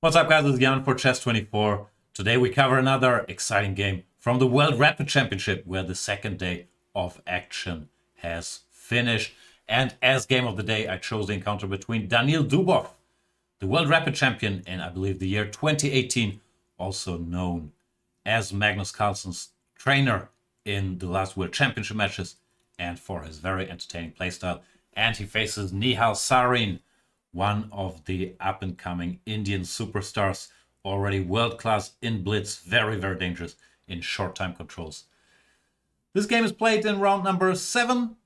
What's up, guys? This is Jan for Chess24. Today we cover another exciting game from the World Rapid Championship, where the second day of action has finished. And as game of the day, I chose the encounter between Daniil Dubov, the World Rapid Champion in, I believe, the year 2018, also known as Magnus Carlsen's trainer in the last World Championship matches, and for his very entertaining playstyle. And he faces Nihal Sarin, one of the up-and-coming Indian superstars, already world-class in blitz, very, very dangerous in short time controls. This game is played in round number 7.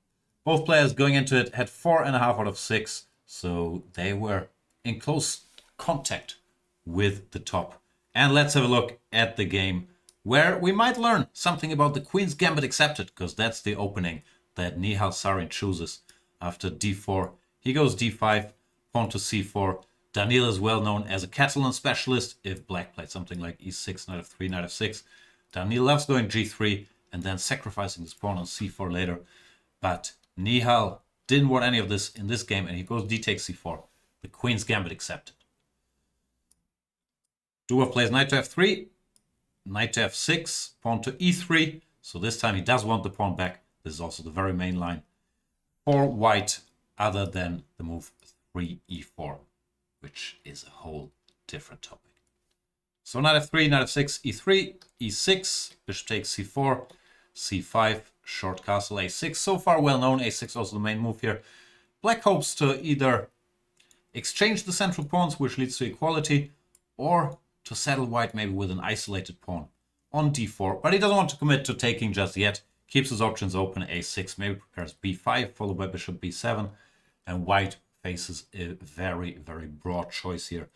Both players going into it had 4.5 out of 6, so they were in close contact with the top. And let's have a look at the game, where we might learn something about the Queen's Gambit accepted, because that's the opening that Nihal Sarin chooses after d4. He goes d5, pawn to c4. Daniil is well known as a Catalan specialist. If black played something like e6, knight f3, knight f6, Daniil loves going g3 and then sacrificing his pawn on c4 later. But Nihal didn't want any of this in this game, and he goes d takes c4. The Queen's Gambit accepted. Dubov plays knight to f3, knight to f6, pawn to e3. So this time he does want the pawn back. This is also the very main line for white, other than the move 3e4, which is a whole different topic. So knight f3, knight f6, e3, e6, bishop takes c4, c5, short castle a6. So far well known, a6 also the main move here. Black hopes to either exchange the central pawns, which leads to equality, or to settle white maybe with an isolated pawn on d4. But he doesn't want to commit to taking just yet. Keeps his options open, a6, maybe prepares b5, followed by bishop b7. And white faces a very, very broad choice here.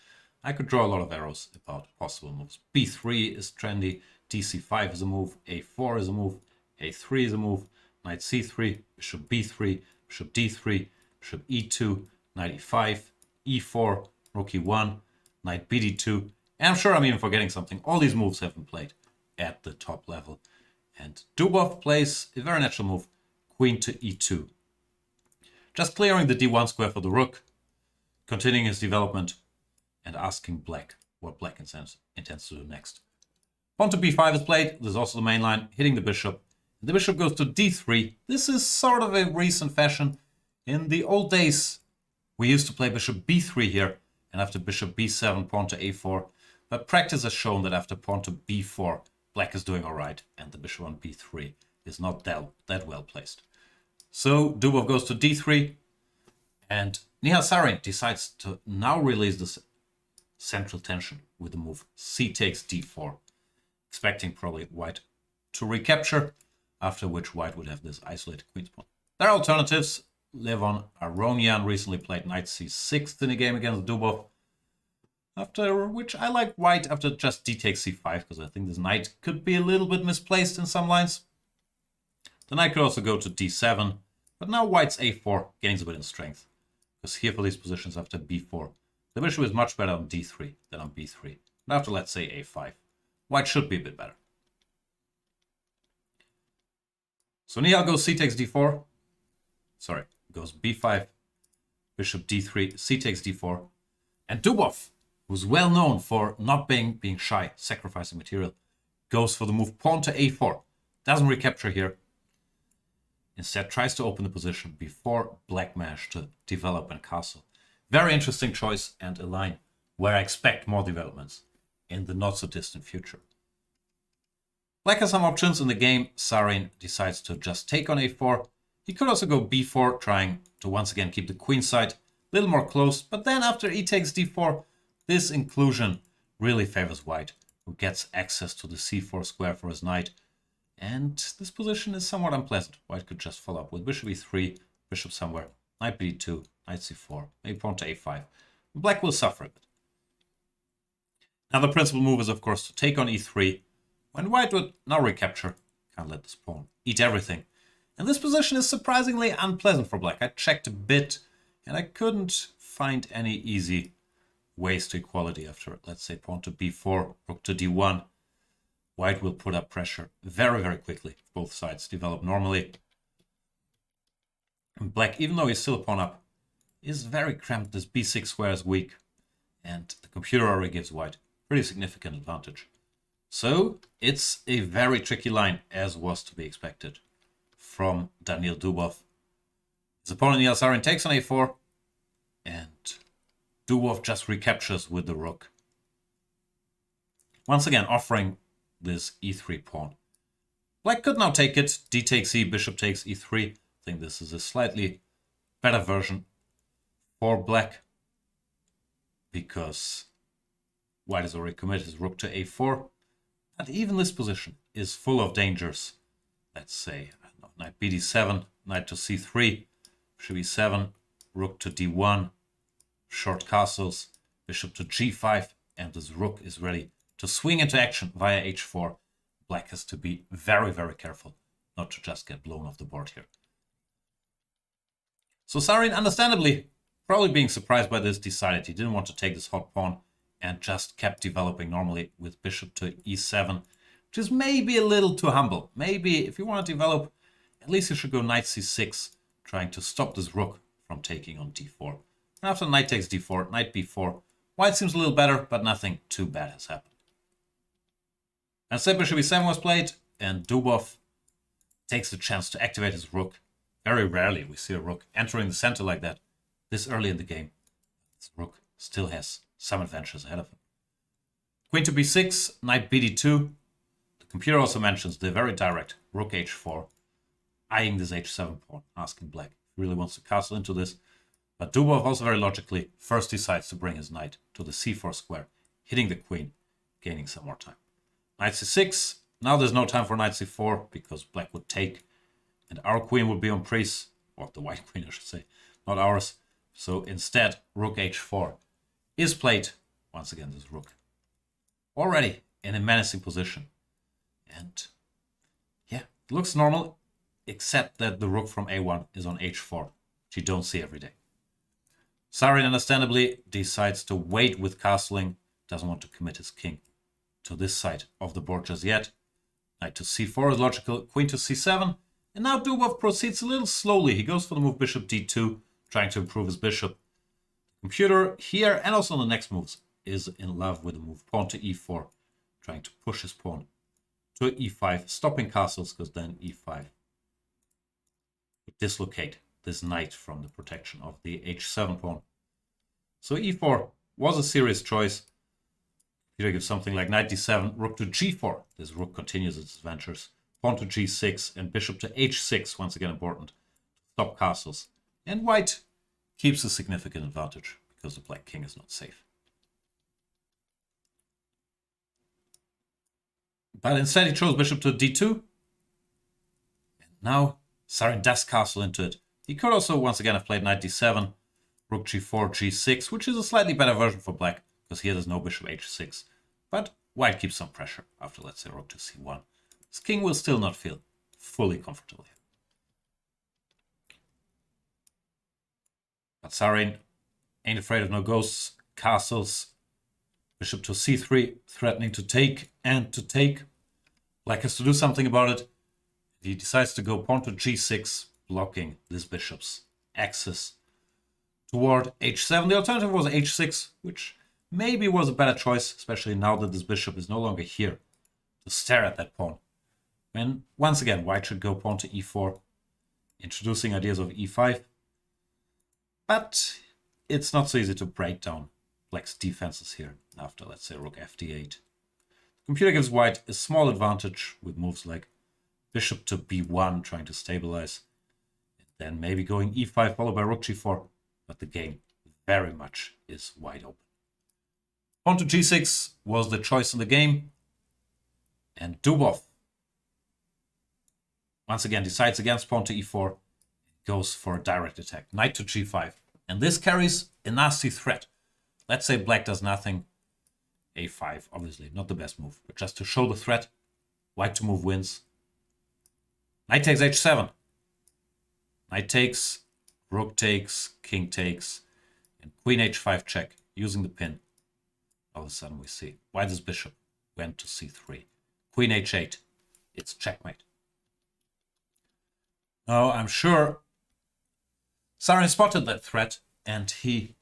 I could draw a lot of arrows about possible moves. b3 is trendy, dc5 is a move, a4 is a move, a3 is a move, knight c3, bishop b3, bishop d3, bishop e2, knight e5, e4, rook e1, knight bd2. And I'm sure I'm even forgetting something. All these moves have been played at the top level. And Dubov plays a very natural move, queen to e2. Just clearing the d1 square for the rook, continuing his development, and asking black what black intends to do next. Pawn to b5 is played. This is also the main line, hitting the bishop. The bishop goes to d3. This is sort of a recent fashion. In the old days, we used to play bishop b3 here, and after bishop b7, pawn to a4. But practice has shown that after pawn to b4, black is doing all right, and the bishop on b3 is not that well placed. So Dubov goes to d3, and Nihal Sarin decides to now release this central tension with the move c takes d4, expecting probably white to recapture, after which white would have this isolated queen's pawn. There are alternatives. Levon Aronian recently played knight c6 in a game against Dubov, after which I like white after just d takes c5, because I think this knight could be a little bit misplaced in some lines. The knight could also go to d7, but now white's a4 gains a bit in strength, because here for these positions after b4, the bishop is much better on d3 than on b3. And after, let's say, a5, white should be a bit better. So Nihal goes c takes d4, sorry, goes b5, bishop d3, c takes d4, and Dubov, who's well known for not being shy, sacrificing material, goes for the move pawn to a4. Doesn't recapture here. Instead tries to open the position before black managed to develop and castle. Very interesting choice, and a line where I expect more developments in the not so distant future. Black has some options in the game. Sarin decides to just take on a4. He could also go b4, trying to once again keep the queen side a little more close, but then after e takes d4, this inclusion really favors white, who gets access to the c4 square for his knight. And this position is somewhat unpleasant. White could just follow up with bishop e3, bishop somewhere, knight b2, knight c4, maybe pawn to a5. Black will suffer a bit. Now the principal move is, of course, to take on e3. When white would now recapture, can't let this pawn eat everything. And this position is surprisingly unpleasant for black. I checked a bit, and I couldn't find any easy ways to equality after, let's say, pawn to b4, rook to d1. White will put up pressure very, very quickly. Both sides develop normally. And black, even though he's still a pawn up, is very cramped. This b6 square is weak. And the computer already gives white pretty significant advantage. So it's a very tricky line, as was to be expected from Daniil Dubov. His opponent Nihal Sarin takes on a4, and Dubov just recaptures with the rook. Once again offering this e3 pawn. Black could now take it. D takes e, bishop takes e3. I think this is a slightly better version for black, because white has already committed his rook to a4. And even this position is full of dangers. Let's say, I don't know, knight bd7, knight to c3, bishop e7, rook to d1, short castles, bishop to g5, and this rook is ready to swing into action via h4. Black has to be very, very careful not to just get blown off the board here. So Sarin, understandably, probably being surprised by this, decided he didn't want to take this hot pawn and just kept developing normally with bishop to e7, which is maybe a little too humble. Maybe if you want to develop, at least you should go knight c6, trying to stop this rook from taking on d4. And after knight takes d4, knight b4, white seems a little better, but nothing too bad has happened. Instead, bishop e7 was played, and Dubov takes the chance to activate his rook. Very rarely we see a rook entering the center like that this early in the game. This rook still has some adventures ahead of him. Queen to b6, knight bd2. The computer also mentions the very direct rook h4, eyeing this h7 pawn, asking black if he really wants to castle into this. But Dubov also very logically first decides to bring his knight to the c4 square, hitting the queen, gaining some more time. Knight c6. Now there's no time for knight c4 because black would take, and our queen would be on prise, or the white queen I should say, not ours. So instead, rook h4 is played. Once again, this rook already in a menacing position. And yeah, it looks normal, except that the rook from a1 is on h4, which you don't see every day. Sarin, understandably, decides to wait with castling, doesn't want to commit his king to this side of the board just yet. Knight to c4 is logical, queen to c7, and now Dubov proceeds a little slowly. He goes for the move bishop d2, trying to improve his bishop. Computer here and also on the next moves is in love with the move pawn to e4, trying to push his pawn to e5, stopping castles, because then e5 would dislocate this knight from the protection of the h7 pawn. So e4 was a serious choice. Here gives something like knight d7, rook to g4. This rook continues its adventures. Pawn to g6 and bishop to h6, once again important. Stop castles. And white keeps a significant advantage because the black king is not safe. But instead he chose bishop to d2. And now Sarin does castle into it. He could also once again have played knight d7, rook g4, g6, which is a slightly better version for black, because here there's no bishop h6. But white keeps some pressure after, let's say, rook to c1. His king will still not feel fully comfortable here. But Sarin ain't afraid of no ghosts, castles, bishop to c3, threatening to take and to take. Black has to do something about it. He decides to go pawn to g6, blocking this bishop's access toward h7. The alternative was h6, which maybe was a better choice, especially now that this bishop is no longer here to stare at that pawn. And once again, white should go pawn to e4, introducing ideas of e5. But it's not so easy to break down black's defenses here after, let's say, rook fd8. The computer gives white a small advantage with moves like bishop to b1, trying to stabilize. And then maybe going e5 followed by rook g4. But the game very much is wide open. Pawn to g6 was the choice in the game. And Dubov once again decides against pawn to e4. Goes for a direct attack. Knight to g5. And this carries a nasty threat. Let's say black does nothing. a5, obviously, not the best move. But just to show the threat, white to move wins. Knight takes h7. Knight takes, rook takes, king takes, and queen h5 check, using the pin. All of a sudden we see why this bishop went to c3. Queen h8, it's checkmate. Now I'm sure Sarin spotted that threat, and he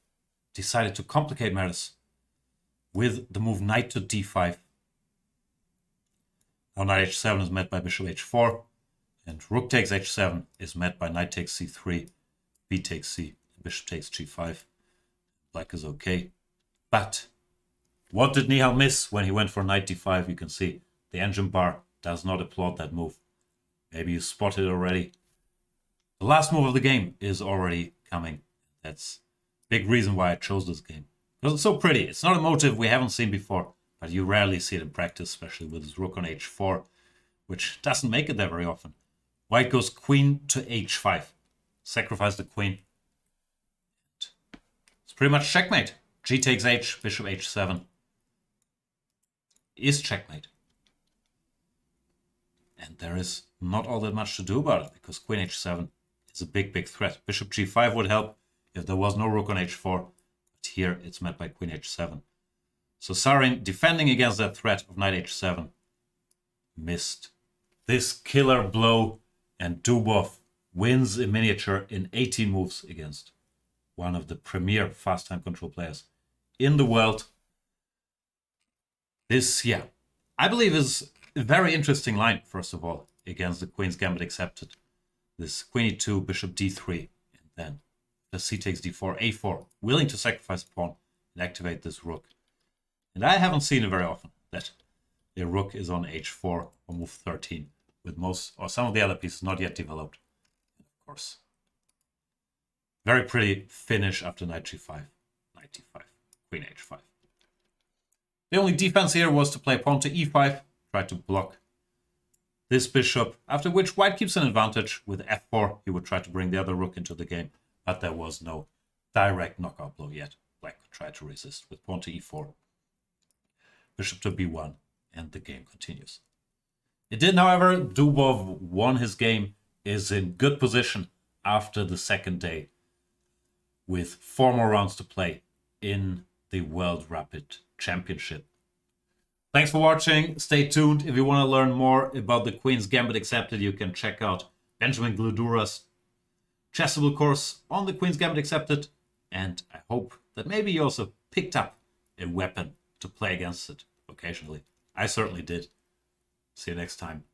decided to complicate matters with the move knight to d5. Now knight h7 is met by bishop h4, and rook takes h7 is met by knight takes c3, b takes c, bishop takes g5. Black is okay. But what did Nihal miss when he went for knight d5? You can see the engine bar does not applaud that move. Maybe you spotted it already. The last move of the game is already coming. That's a big reason why I chose this game. Because it's so pretty. It's not a motive we haven't seen before, but you rarely see it in practice, especially with his rook on h4, which doesn't make it there very often. White goes queen to h5. Sacrifice the queen. It's pretty much checkmate. G takes h, bishop h7 is checkmate. And there is not all that much to do about it, because queen h7 is a big, big threat. Bishop g5 would help if there was no rook on h4, but here it's met by queen h7. So Sarin, defending against that threat of knight h7, missed this killer blow, and Dubov wins in miniature in 18 moves against one of the premier fast time control players in the world. This, I believe is a very interesting line, first of all, against the Queen's Gambit accepted. This queen e2, bishop d3, and then the c takes d4, a4, willing to sacrifice a pawn and activate this rook. And I haven't seen it very often, that a rook is on h4 on move 13, with most or some of the other pieces not yet developed. And of course, very pretty finish after knight g5, knight d5, queen h5. The only defense here was to play pawn to e5, try to block this bishop, after which white keeps an advantage. With f4, he would try to bring the other rook into the game, but there was no direct knockout blow yet. Black could try to resist with pawn to e4, bishop to b1, and the game continues. It did, however. Dubov won his game, is in good position after the second day, with 4 more rounds to play in the World Rapid Championship. Thanks for watching. Stay tuned. If you want to learn more about the Queen's Gambit Accepted, you can check out Benjamin Gludura's Chessable course on the Queen's Gambit Accepted. And I hope that maybe you also picked up a weapon to play against it occasionally. I certainly did. See you next time.